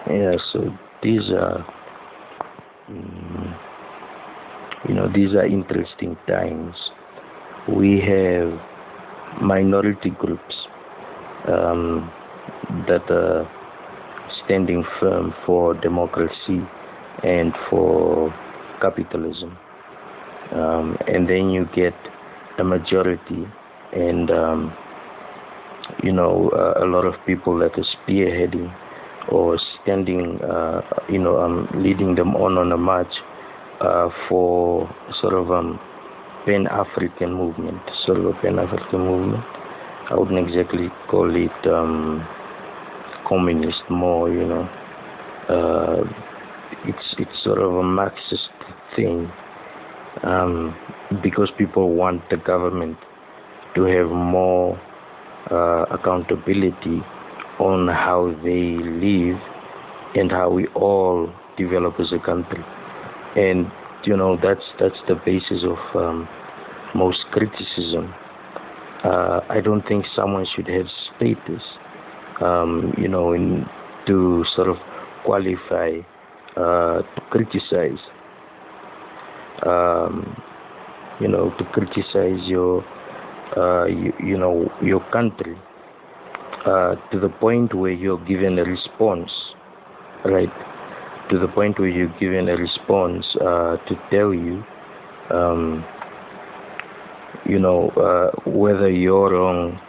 Yeah, so these are, mm, these are interesting times. We have minority groups um, that are standing firm for democracy and for capitalism. And then you get a majority and, a lot of people that are spearheading or standing, leading them on a march for sort of Pan-African movement, sort of a Pan-African movement. I wouldn't exactly call it communist, more, uh, it's sort of a Marxist thing, because people want the government to have more accountability on how they live and how we all develop as a country. And that's the basis of most criticism. I don't think someone should have status, to sort of qualify to criticize, um, to criticize your country, to the point where you're given a response, right? To the point where you're given a response to tell you, um, whether you're wrong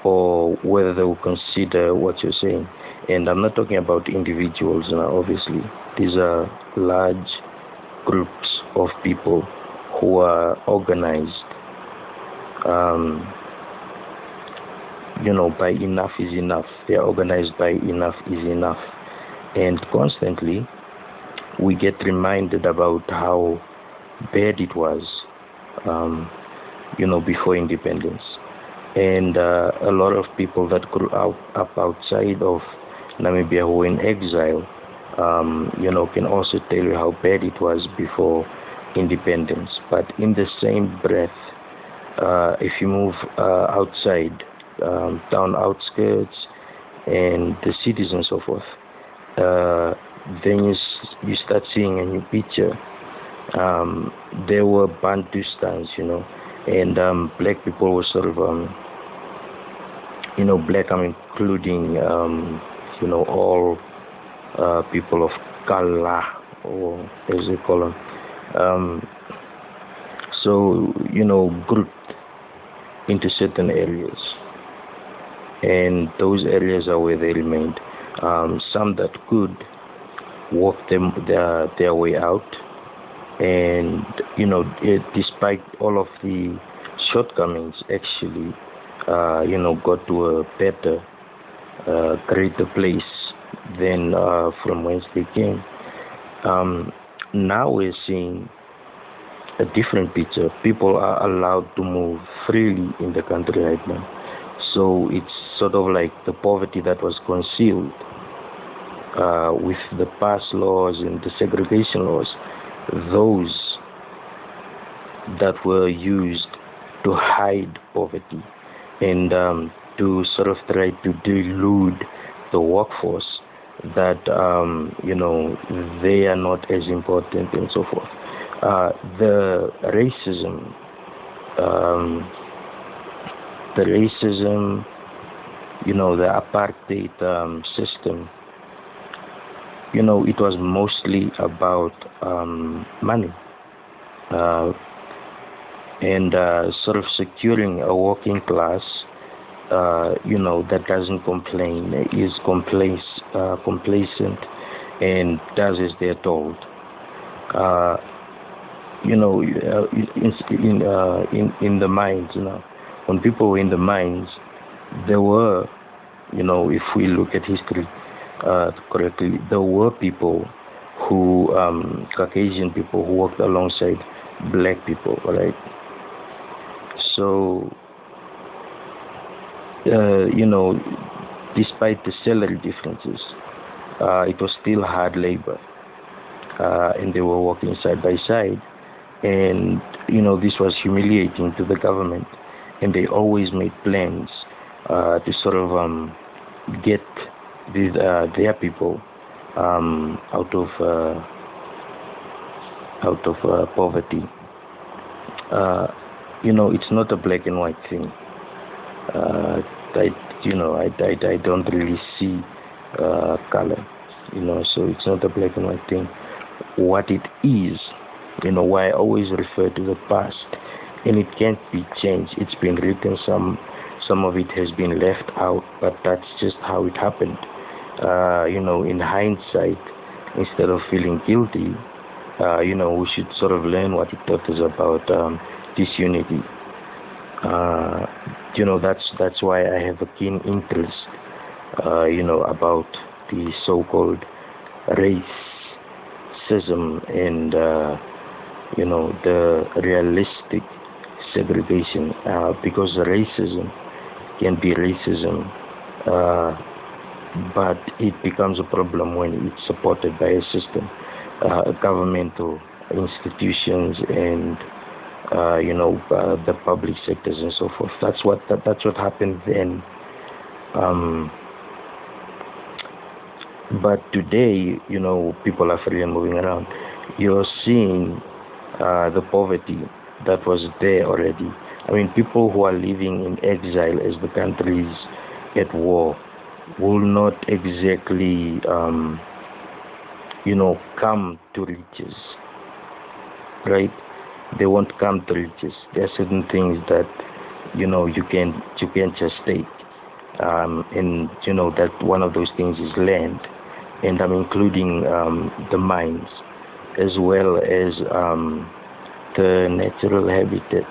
or whether they will consider what you're saying. And I'm not talking about individuals now, obviously. These are large groups of people who are organized, um, by enough is enough. They are organized by enough is enough. And constantly, we get reminded about how bad it was, before independence. And a lot of people that grew up outside of Namibia who were in exile, can also tell you how bad it was before independence. But in the same breath, if you move outside, town outskirts and the cities and so forth, then you start seeing a new picture. There were Bantustans, and black people were sort of, black, I'm including, all people of Kala, or as they call them. So, grouped into certain areas, and those areas are where they remained. Some that could walk their way out, and despite all of the shortcomings, actually, got to a better, greater place than from whence they came. Now we're seeing a different picture. People are allowed to move freely in the country right now. So it's sort of like the poverty that was concealed with the pass laws and the segregation laws, those that were used to hide poverty and to sort of try to delude the workforce that they are not as important and so forth. The racism, um, the racism, the apartheid system, it was mostly about money, uh, and sort of securing a working class, that doesn't complain, is complacent, and does as they're told. Uh, in the mines, when people were in the mines, there were, if we look at history correctly, there were people who, Caucasian people, who worked alongside black people, right? So, despite the salary differences, it was still hard labor, and they were working side by side. And this was humiliating to the government, and they always made plans to sort of get their people out of poverty. Uh, it's not a black and white thing. I I don't really see color. So it's not a black and white thing. What it is, why I always refer to the past, and it can't be changed. It's been written. Some of it has been left out, but that's just how it happened. In hindsight, instead of feeling guilty, we should sort of learn what it taught us about disunity. Uh, that's why I have a keen interest, about the so-called racism and the realistic segregation, because racism can be racism, uh, but it becomes a problem when it's supported by a system, governmental institutions, and the public sectors and so forth. That's what happened then. Um, but today, people are freely moving around. You're seeing the poverty that was there already. I mean, people who are living in exile as the country is at war will not exactly, come to riches, right? They won't come to riches. There are certain things that you can just take, and that one of those things is land, and I'm including the mines as well as the natural habitat.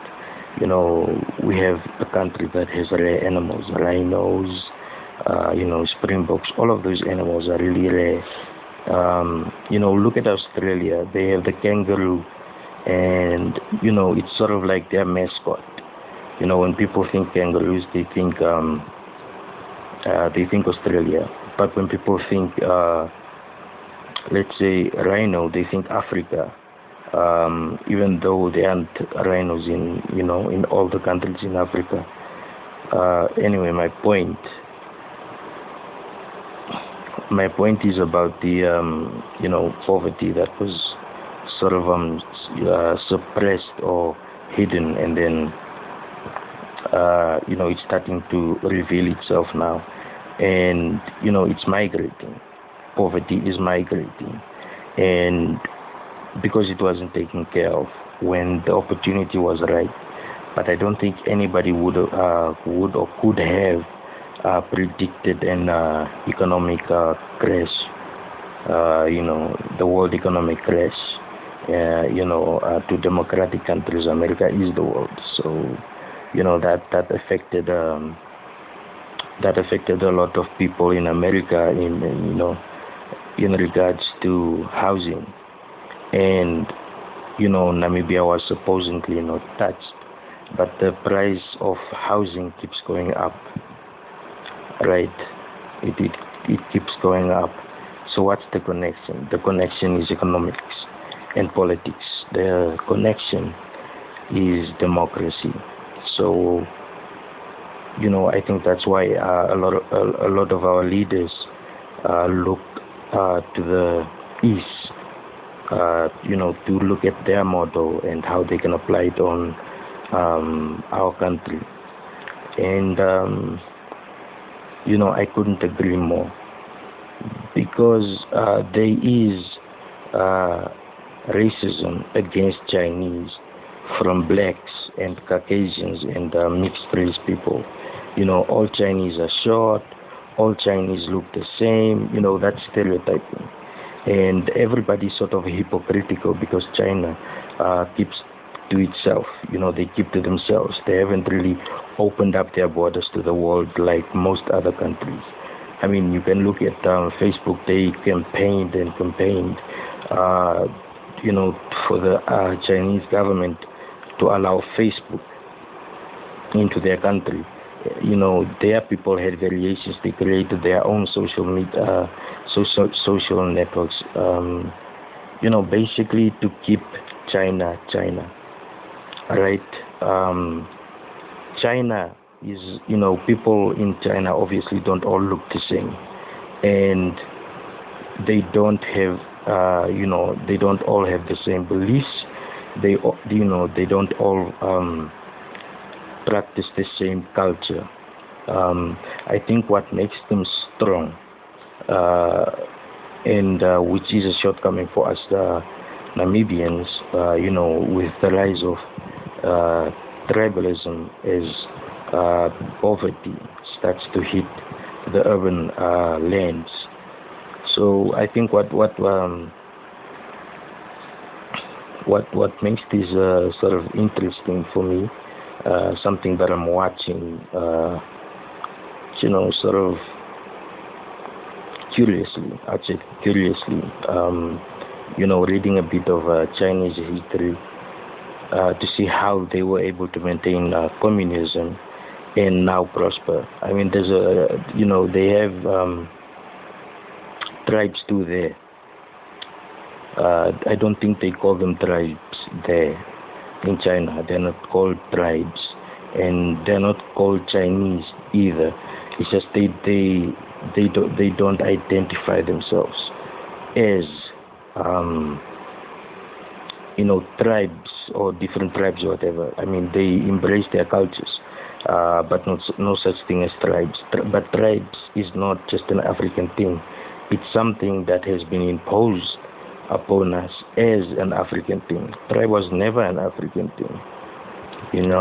We have a country that has rare animals, rhinos, springboks. All of those animals are really rare. Look at Australia. They have the kangaroo, and it's sort of like their mascot. When people think kangaroos, they think Australia. But when people think, let's say, rhino, they think Africa. Even though there aren't rhinos in all the countries in Africa. Anyway, my point is about the poverty that was sort of suppressed or hidden, and then it's starting to reveal itself now, and it's migrating. Poverty is migrating, and because it wasn't taken care of when the opportunity was right. But I don't think anybody would or could have predicted an economic crash. The world economic crash. To democratic countries, America is the world. So, that affected a lot of people in America in regards to housing, and Namibia was supposedly not touched, but the price of housing keeps going up, right? It keeps going up. So what's the connection? The connection is economics and politics. The connection is democracy. So I think that's why a lot of our leaders look to the east, to look at their model and how they can apply it on our country. And I couldn't agree more, because there is racism against Chinese from blacks and Caucasians and mixed race people. All Chinese are short, all Chinese look the same. That's stereotyping, and everybody's sort of hypocritical because China keeps to itself. They keep to themselves. They haven't really opened up their borders to the world like most other countries. I mean, you can look at Facebook. They campaigned and campaigned, for the Chinese government to allow Facebook into their country. Their people had variations. They created their own social media, social networks. Basically to keep China. Right? China is, people in China obviously don't all look the same, and they don't have, they don't all have the same beliefs. They don't all practice the same culture. I think what makes them strong, uh, and which is a shortcoming for us, Namibians, with the rise of tribalism, is poverty starts to hit the urban lands. So I think what makes this sort of interesting for me, something that I'm watching, sort of curiously, I'd say curiously, reading a bit of Chinese history to see how they were able to maintain communism and now prosper. I mean, they have tribes too there. I don't think they call them tribes there in China. They're not called tribes, and they're not called Chinese either. It's just they don't identify themselves as tribes or different tribes or whatever. I mean, they embrace their cultures, but no such thing as tribes. But tribes is not just an African thing. It's something that has been imposed upon us as an African thing. Tribe was never an African thing, and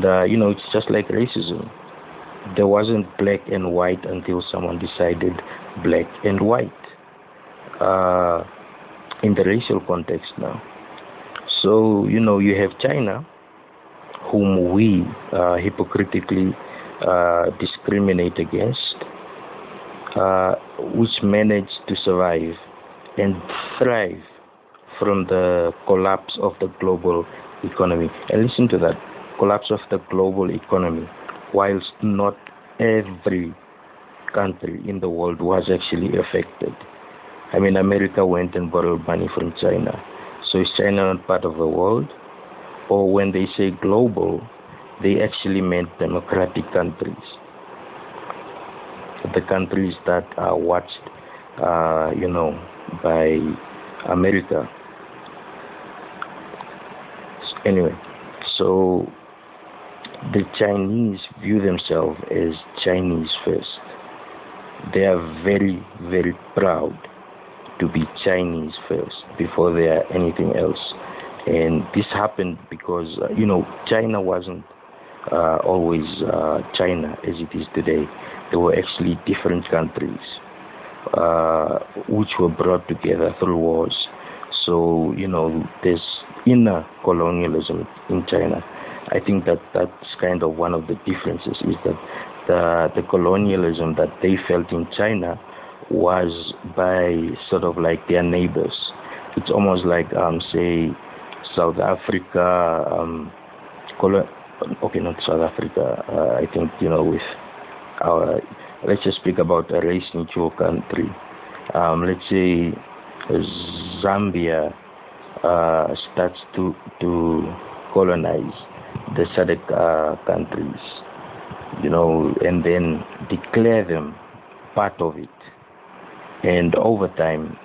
it's just like racism. There wasn't black and white until someone decided black and white in the racial context now. So, you have China, whom we hypocritically discriminate against, which managed to survive and thrive from the collapse of the global economy. And listen to that, collapse of the global economy, whilst not every country in the world was actually affected. I mean, America went and borrowed money from China. So is China not part of the world? Or when they say global, they actually meant democratic countries. The countries that are watched, by America. Anyway, so the Chinese view themselves as Chinese first. They are very, very proud to be Chinese first before they are anything else. And this happened because, China wasn't always China as it is today. There were actually different countries which were brought together through wars. So, there's inner colonialism in China. I think that's kind of one of the differences, is that the colonialism that they felt in China was by sort of like their neighbors. It's almost like, say, South Africa, not South Africa, I think, with our, let's just speak about a race neutral country. Let's say Zambia starts to colonize the SADC countries, and then declare them part of it. And over time,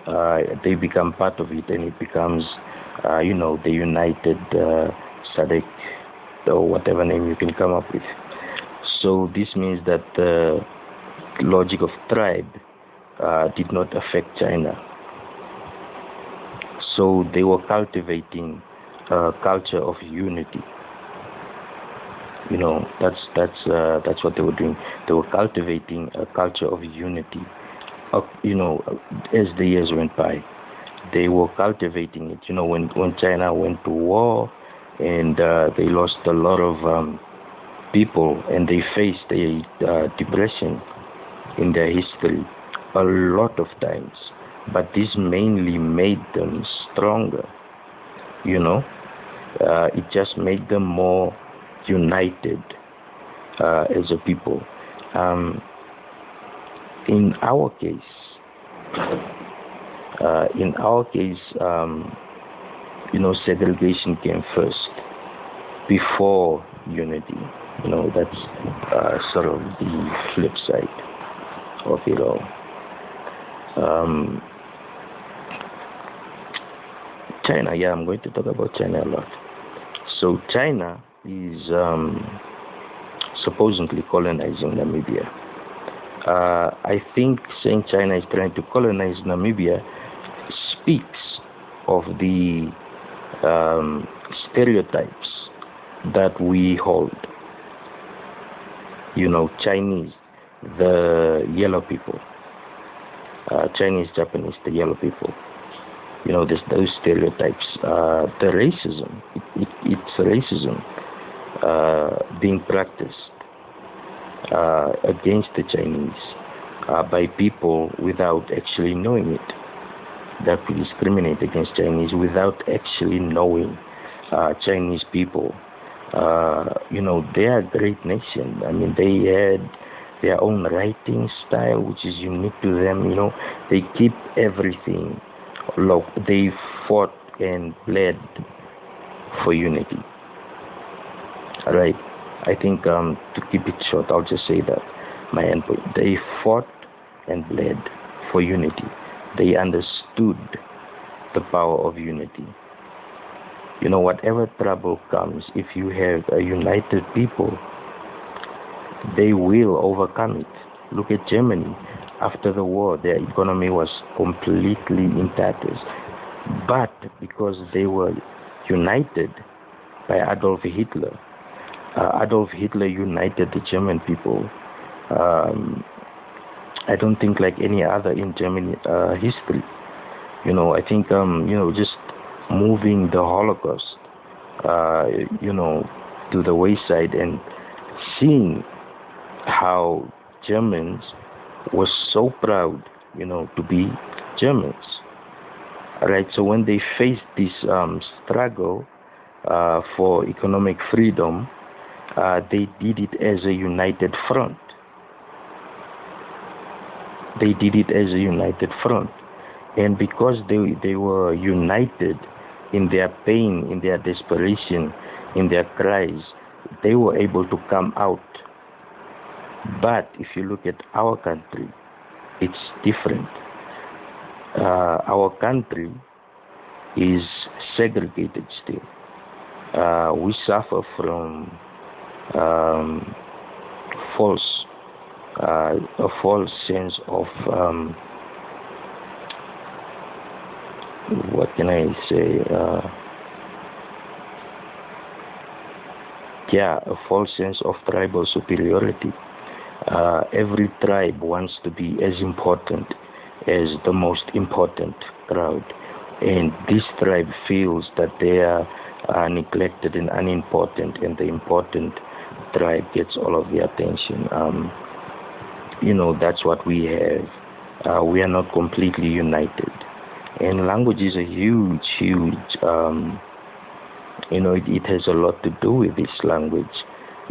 they become part of it, and it becomes, the United SADC, or whatever name you can come up with. So this means that the logic of tribe did not affect China. So they were cultivating a culture of unity. That's what they were doing. They were cultivating a culture of unity. As the years went by, they were cultivating it. When China went to war, and they lost a lot of people, and they faced a depression in their history a lot of times. But this mainly made them stronger. It just made them more united as a people. In our case, segregation came first before unity. That's sort of the flip side of it all. China, yeah, I'm going to talk about China a lot. So China is supposedly colonizing Namibia. I think saying China is trying to colonize Namibia speaks of the stereotypes that we hold. Chinese, the yellow people. Chinese, Japanese, the yellow people. Those stereotypes. The racism. It's racism being practiced against the Chinese by people without actually knowing it. That we discriminate against Chinese without actually knowing Chinese people. They are a great nation. I mean, they had their own writing style, which is unique to them. They keep everything. Look, they fought and bled for unity. All right. I think to keep it short, I'll just say that my endpoint. They fought and bled for unity. They understood the power of unity. Whatever trouble comes, if you have a united people, they will overcome it. Look at Germany. After the war, their economy was completely in tatters. But because they were united by Adolf Hitler, Adolf Hitler united the German people. I don't think like any other in German history. I think, just moving the Holocaust, to the wayside and seeing how Germans were so proud, to be Germans. Right. So when they faced this struggle for economic freedom, they did it as a united front. They did it as a united front. And because they were united in their pain, in their desperation, in their cries, they were able to come out. But if you look at our country, it's different. Our country is segregated still. We suffer from a false sense of what can I say? A false sense of tribal superiority. Every tribe wants to be as important as the most important crowd, and this tribe feels that they are neglected and unimportant, and the important tribe gets all of the attention. That's what we have. We are not completely united, and language is a huge it has a lot to do with this language,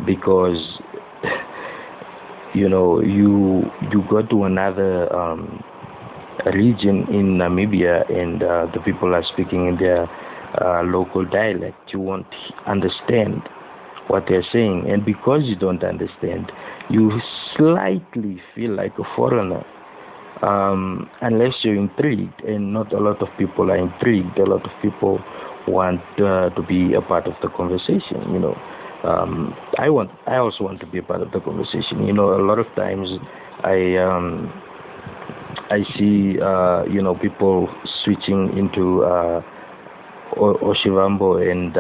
because you go to another region in Namibia, and the people are speaking in their local dialect. You won't understand what they're saying, and because you don't understand, you slightly feel like a foreigner, unless you're intrigued, and not a lot of people are intrigued. A lot of people want to be a part of the conversation. I also want to be a part of the conversation. A lot of times I see people switching into Oshivambo, and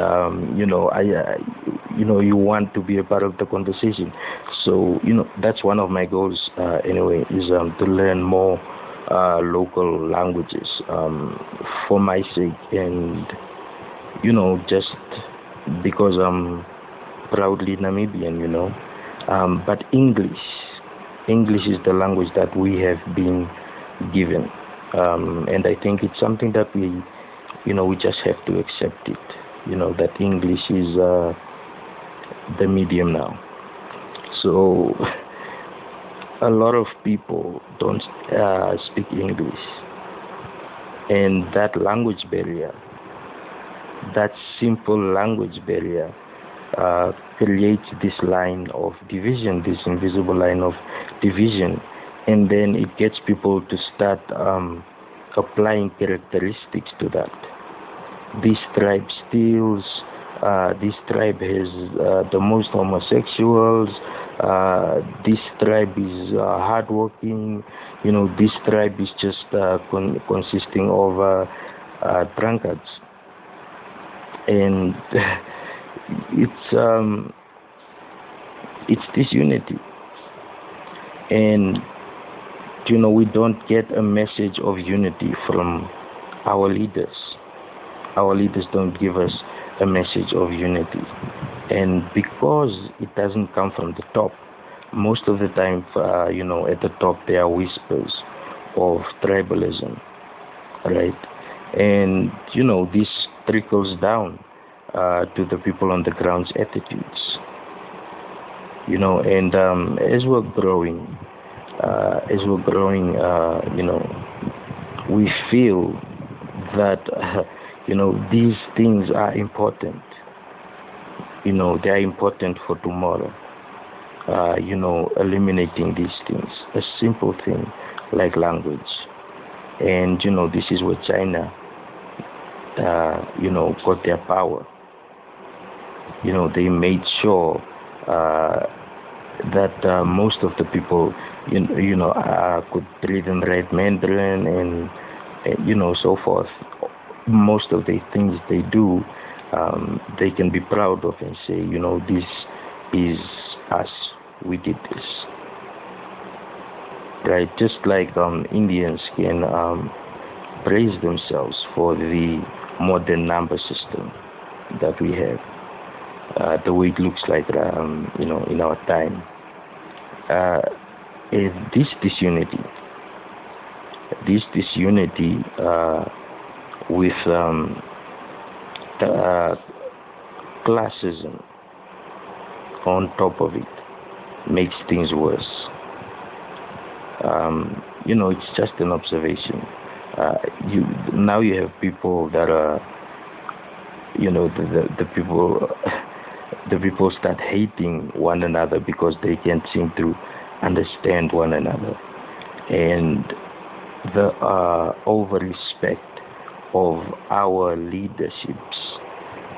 you want to be a part of the conversation. So that's one of my goals anyway, is to learn more local languages for my sake, and just because I'm proudly Namibian, but English is the language that we have been given, and I think it's something that we just have to accept it, that English is the medium now. So a lot of people don't speak English, and that language barrier, that simple language barrier, creates this line of division, this invisible line of division, and then it gets people to start applying characteristics to that. This tribe steals. This tribe has the most homosexuals. This tribe is hardworking. This tribe is just consisting of drunkards, and it's it's disunity. And we don't get a message of unity from our leaders. Our leaders don't give us a message of unity, and because it doesn't come from the top, most of the time, at the top there are whispers of tribalism, right? And this trickles down to the people on the ground's attitudes. And as we're growing, we feel that these things are important. They are important for tomorrow. Eliminating these things, a simple thing like language. And this is where China got their power. They made sure that most of the people could read and write Mandarin, and so forth. Most of the things they do, they can be proud of and say, this is us, we did this, right? Just like Indians can praise themselves for the modern number system that we have, the way it looks like in our time. This disunity with classism on top of it makes things worse. It's just an observation. You have people that are, the people start hating one another because they can't seem to understand one another, and the over respect of our leaderships,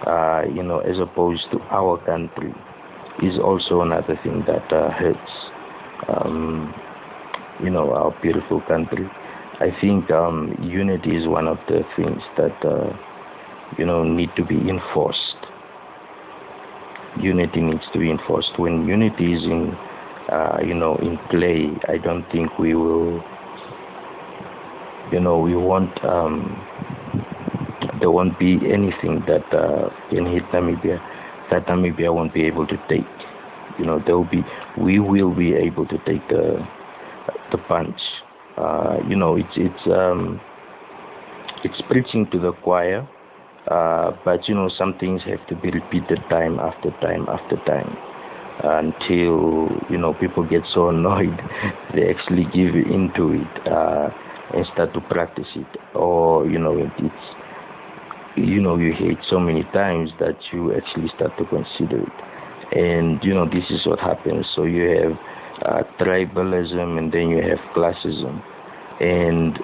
as opposed to our country, is also another thing that hurts. Our beautiful country. I think unity is one of the things that need to be enforced. Unity needs to be enforced. When unity is in play, I don't think we will. We won't. There won't be anything that can hit Namibia that Namibia won't be able to take. We will be able to take the punch. It's preaching to the choir, but some things have to be repeated time after time after time until people get so annoyed they actually give into it and start to practice it, or it's you hear it so many times that you actually start to consider it. And this is what happens. So you have tribalism, and then you have classism, and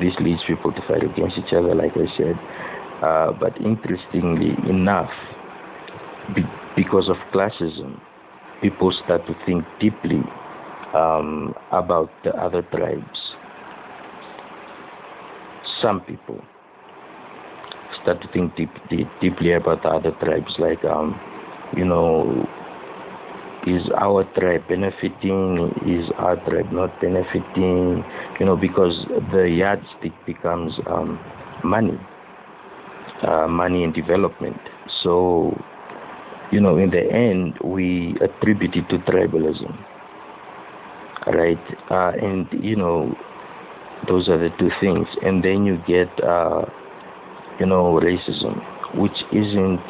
this leads people to fight against each other, like I said. But interestingly enough, because of classism, people start to think deeply about the other tribes. Some people start to think deeply about the other tribes, like is our tribe benefiting? Is our tribe not benefiting? Because the yardstick becomes money and development. So, in the end, we attribute it to tribalism, right? And those are the two things. And then you get, racism, which isn't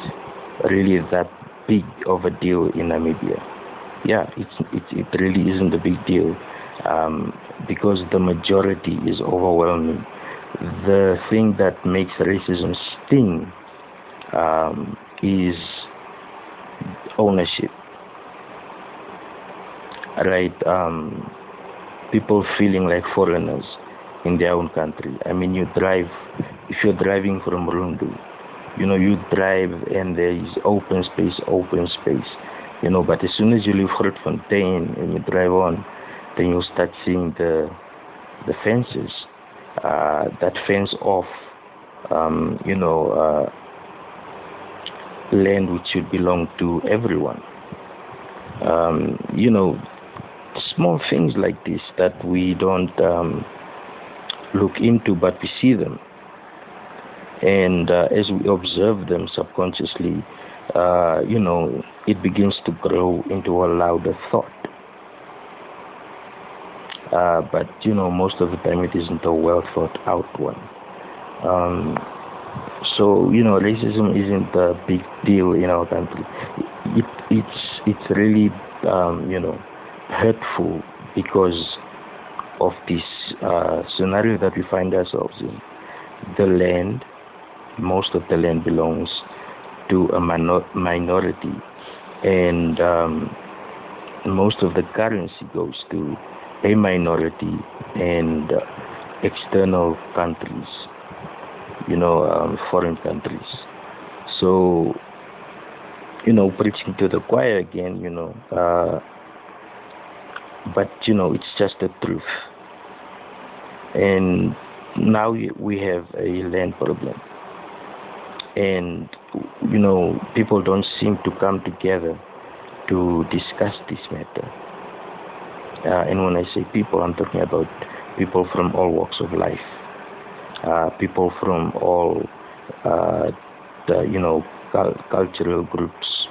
really that big of a deal in Namibia. Yeah, it really isn't a big deal because the majority is overwhelming. The thing that makes racism sting is ownership, right? People feeling like foreigners in their own country. I mean, if you're driving from Rundu, You drive and there is open space. But as soon as you leave Grootfontein and you drive on, then you start seeing the fences that fence off, land which should belong to everyone. Um, you know, Small things like this that we don't look into, but we see them, and as we observe them subconsciously, it begins to grow into a louder thought. But most of the time it isn't a well thought out one. Um, so racism isn't a big deal in our country. It's really hurtful because of this scenario that we find ourselves in. The land, most of the land belongs to a minority, and most of the currency goes to a minority and external countries, foreign countries. So, preaching to the choir again, but it's just the truth. And now we have a land problem, and people don't seem to come together to discuss this matter. And when I say people, I'm talking about people from all walks of life, people from all the cultural groups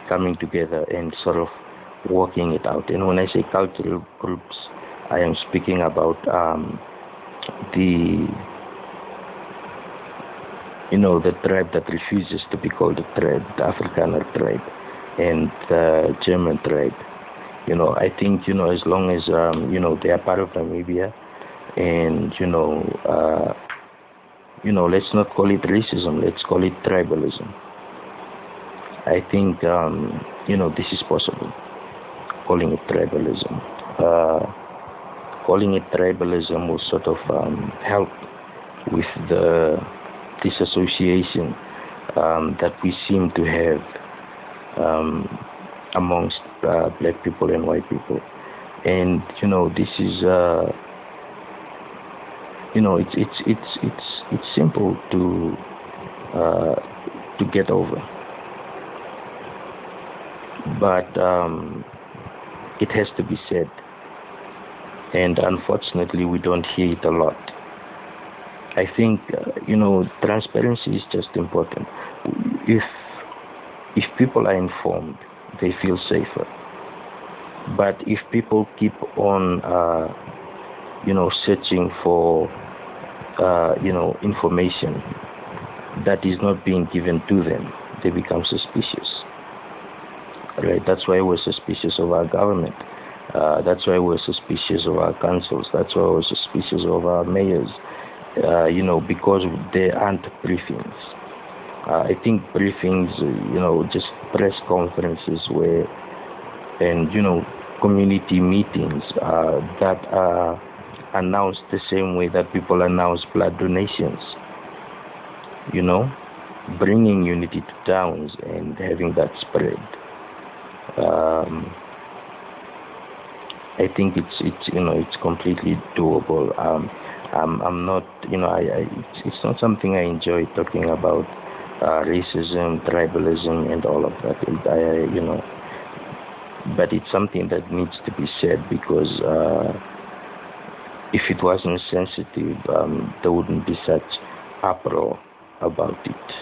coming together and sort of working it out. And when I say cultural groups, I am speaking about the the tribe that refuses to be called a tribe, the Afrikaner tribe, and the German tribe. I think as long as they are part of Namibia, and let's not call it racism, let's call it tribalism. I think this is possible. Calling it tribalism, will sort of help with the disassociation that we seem to have amongst black people and white people. And this is it's simple to get over, but it has to be said, and unfortunately we don't hear it a lot. I think transparency is just important. If people are informed, they feel safer. But if people keep on searching for information that is not being given to them, they become suspicious. Right? That's why we're suspicious of our government. That's why we're suspicious of our councils. That's why we're suspicious of our mayors. Because there aren't briefings. I think briefings, just press conferences and community meetings that are announced the same way that people announce blood donations. Bringing unity to towns and having that spread. I think it's completely doable. I'm not, it's not something I enjoy talking about, racism, tribalism, and all of that. But it's something that needs to be said because if it wasn't sensitive, there wouldn't be such uproar about it.